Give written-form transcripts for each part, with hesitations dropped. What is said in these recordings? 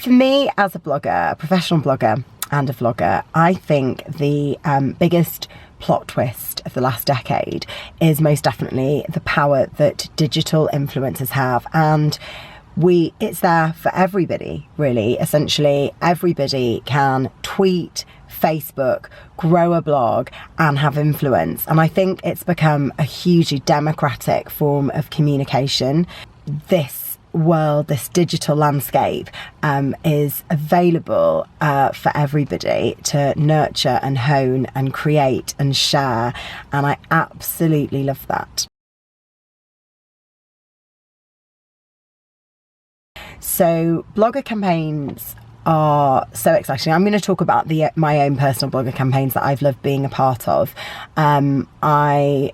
For me, as a blogger, a professional blogger and a vlogger, I think the biggest plot twist of the last decade is most definitely the power that digital influencers have, and it's there for everybody, really. Essentially, everybody can tweet, Facebook, grow a blog and have influence. And I think it's become a hugely democratic form of communication. This world, this digital landscape is available for everybody to nurture and hone and create and share. And I absolutely love that. So blogger campaigns are so exciting. I'm going to talk about my own personal blogger campaigns that I've loved being a part of. I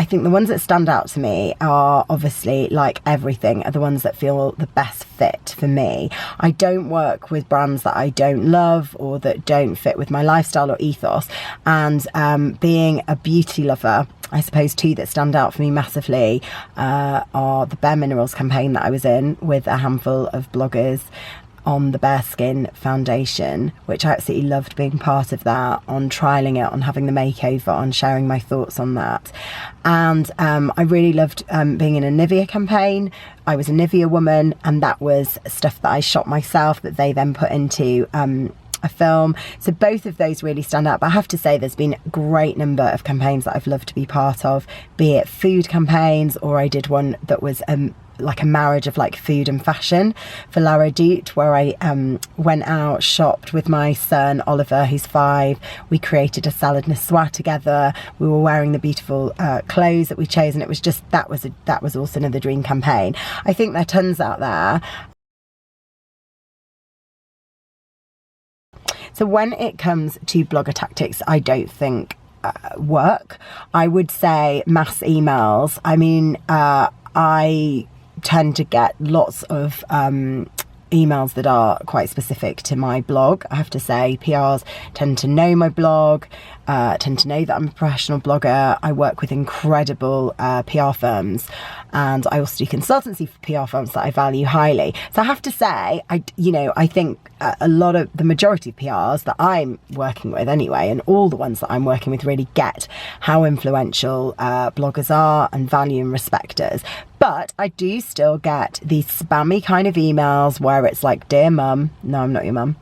think the ones that stand out to me are, obviously, like everything, are the ones that feel the best fit for me. I don't work with brands that I don't love or that don't fit with my lifestyle or ethos. And being a beauty lover, I suppose two that stand out for me massively are the Bare Minerals campaign that I was in with a handful of bloggers on the Bare Skin foundation, which I absolutely loved being part of that, on trialling it, on having the makeover, on sharing my thoughts on that. And I really loved being in a Nivea campaign. I was a Nivea woman, and that was stuff that I shot myself that they then put into a film. So both of those really stand out. But I have to say, there's been a great number of campaigns that I've loved to be part of, be it food campaigns, or I did one that was like a marriage of like food and fashion for La Redoute, where I went out, shopped with my son Oliver, who's 5. We created a salad niçoise together. We were wearing the beautiful clothes that we chose, and it was just that was also another dream campaign. I think there are tons out there. So when it comes to blogger tactics, I don't think work. I would say mass emails. I mean, I tend to get lots of emails that are quite specific to my blog. I have to say, PRs tend to know my blog, tend to know that I'm a professional blogger. I work with incredible PR firms, and I also do consultancy for PR firms that I value highly. So I have to say, I think a lot of the majority of PRs that I'm working with anyway, and all the ones that I'm working with, really get how influential bloggers are and value and respect us. But I do still get these spammy kind of emails where it's like, dear mum, no, I'm not your mum.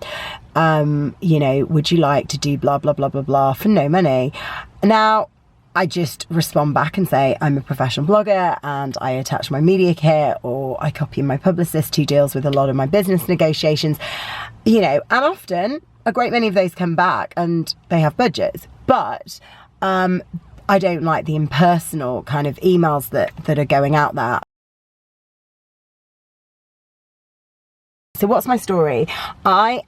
Would you like to do blah, blah, blah, blah, blah for no money? Now, I just respond back and say, I'm a professional blogger, and I attach my media kit, or I copy my publicist who deals with a lot of my business negotiations, and often a great many of those come back and they have budgets. But I don't like the impersonal kind of emails that are going out there. So what's my story? I've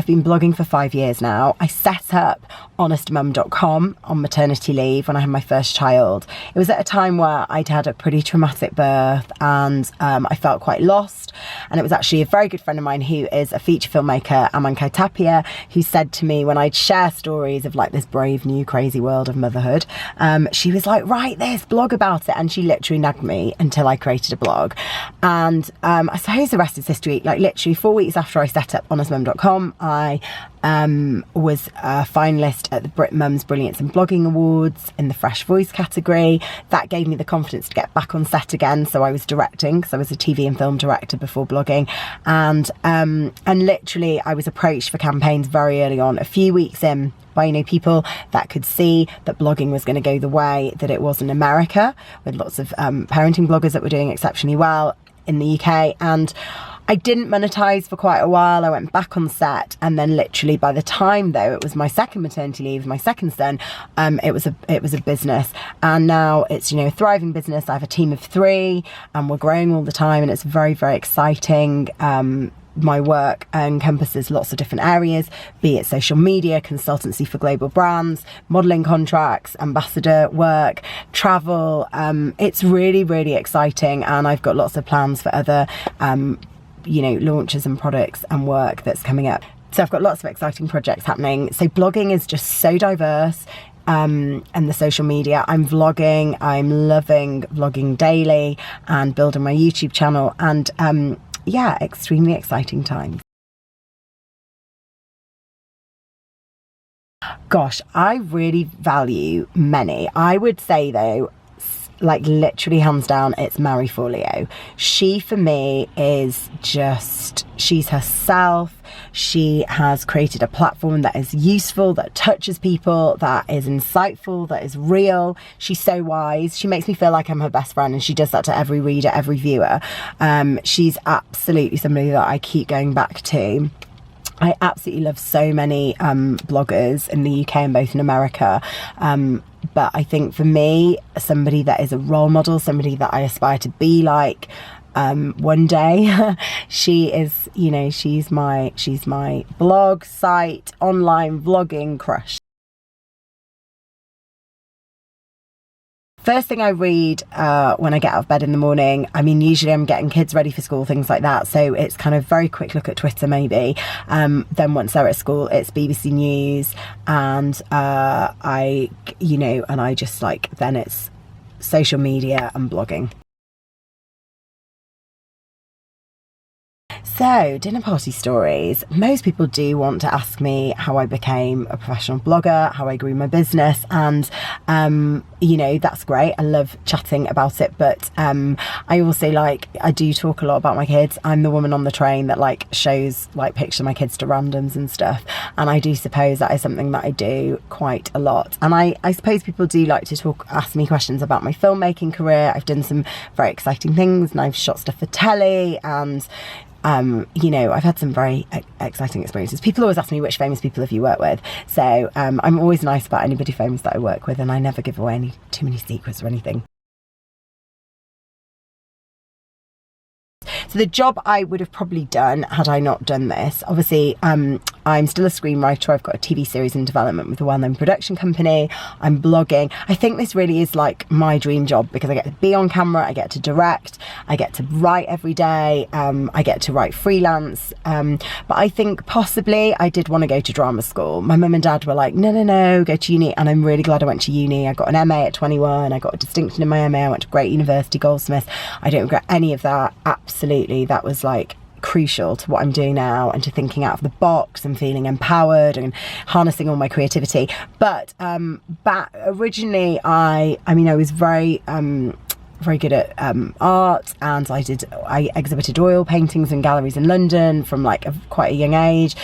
been blogging for 5 years now. I set up honestmum.com on maternity leave when I had my first child. It was at a time where I'd had a pretty traumatic birth, and I felt quite lost. And it was actually a very good friend of mine who is a feature filmmaker, Amankai Tapia, who said to me, when I'd share stories of like this brave new crazy world of motherhood, she was like, write this, blog about it. And she literally nagged me until I created a blog. And I suppose the rest is history. Like literally 4 weeks after I set up honestmum.com, I was a finalist at the Brit Mums Brilliance in Blogging Awards in the Fresh Voice category. That gave me the confidence to get back on set again. So I was directing, because I was a TV and film director before blogging, and literally I was approached for campaigns very early on, a few weeks in, by people that could see that blogging was going to go the way that it was in America, with lots of parenting bloggers that were doing exceptionally well in the UK. And I didn't monetize for quite a while. I went back on set, and then literally by the time, though, it was my second maternity leave, my second son, it was a business, and now it's a thriving business. I have a team of 3, and we're growing all the time, and it's very, very exciting. My work encompasses lots of different areas, be it social media, consultancy for global brands, modelling contracts, ambassador work, travel. It's really, really exciting, and I've got lots of plans for other launches and products and work that's coming up. So I've got lots of exciting projects happening. So blogging is just so diverse, and the social media. I'm vlogging. I'm loving vlogging daily and building my YouTube channel. And yeah, extremely exciting times. Gosh, I really value many. I would say though, like literally hands down, it's Mary Forleo. She for me is just, she's herself. She has created a platform that is useful, that touches people, that is insightful, that is real. She's so wise. She makes me feel like I'm her best friend, and she does that to every reader, every viewer. She's absolutely somebody that I keep going back to. I absolutely love so many bloggers in the UK and both in America. But I think for me, somebody that is a role model, somebody that I aspire to be like one day, she is, you know, she's my blog site, online vlogging crush. First thing I read when I get out of bed in the morning, I mean, usually I'm getting kids ready for school, things like that. So it's kind of very quick look at Twitter maybe. Then once they're at school, it's BBC News, and I just like, then it's social media and blogging. So, dinner party stories. Most people do want to ask me how I became a professional blogger, how I grew my business, and you know, that's great. I love chatting about it, but I also I do talk a lot about my kids. I'm the woman on the train that shows pictures of my kids to randoms and stuff, and I do suppose that is something that I do quite a lot. And I suppose people do like to ask me questions about my filmmaking career. I've done some very exciting things, and I've shot stuff for telly, and you know, I've had some very exciting experiences. People always ask me, which famous people have you worked with? So I'm always nice about anybody famous that I work with, and I never give away too many secrets or anything. So the job I would have probably done had I not done this, obviously, I'm still a screenwriter. I've got a TV series in development with a well-known production company. I'm blogging. I think this really is my dream job, because I get to be on camera, I get to direct, I get to write every day, I get to write freelance. But I think possibly I did want to go to drama school. My mum and dad were like, no, go to uni. And I'm really glad I went to uni. I got an MA at 21. I got a distinction in my MA. I went to great university, Goldsmiths. I don't regret any of that. Absolutely. That was crucial to what I'm doing now, and to thinking out of the box and feeling empowered and harnessing all my creativity. But originally I was very good at art, and I exhibited oil paintings in galleries in London from quite a young age.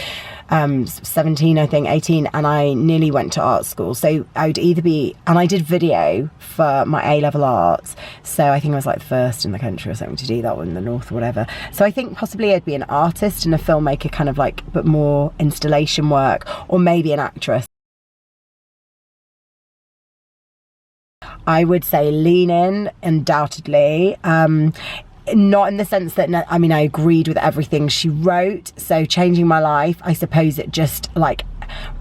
17, I think, 18, and I nearly went to art school. So I would and I did video for my A-level arts. So I think I was the first in the country or something to do that one in the north or whatever. So I think possibly I'd be an artist and a filmmaker, kind of but more installation work, or maybe an actress. I would say lean in, undoubtedly. Not in the sense that, I agreed with everything she wrote. So changing my life, I suppose it just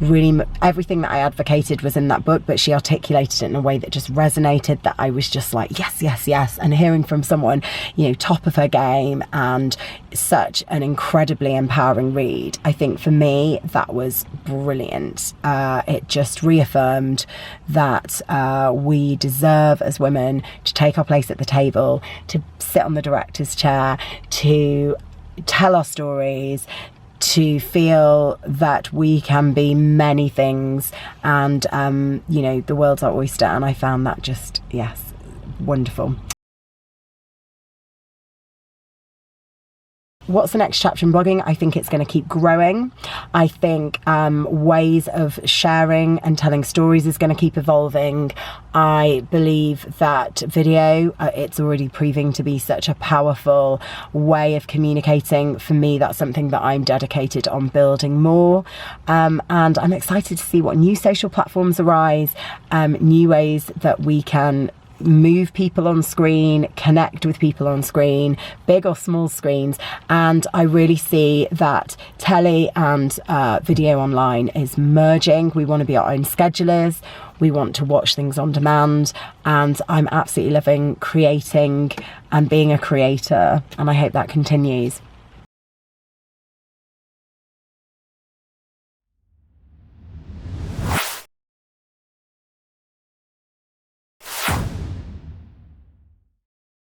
really, everything that I advocated was in that book, but she articulated it in a way that just resonated, that I was just yes. And hearing from someone, you know, top of her game, and such an incredibly empowering read, I think for me that was brilliant. It just reaffirmed that we deserve as women to take our place at the table, to sit on the director's chair, to tell our stories, to feel that we can be many things, and you know, the world's our oyster. And I found that just, yes, wonderful. What's the next chapter in blogging? I think it's going to keep growing. I think ways of sharing and telling stories is going to keep evolving. I believe that video, it's already proving to be such a powerful way of communicating. For me, that's something that I'm dedicated on building more. And I'm excited to see what new social platforms arise, new ways that we can move people on screen, connect with people on screen, big or small screens. And I really see that telly and video online is merging. We want to be our own schedulers. We want to watch things on demand. And I'm absolutely loving creating and being a creator. And I hope that continues.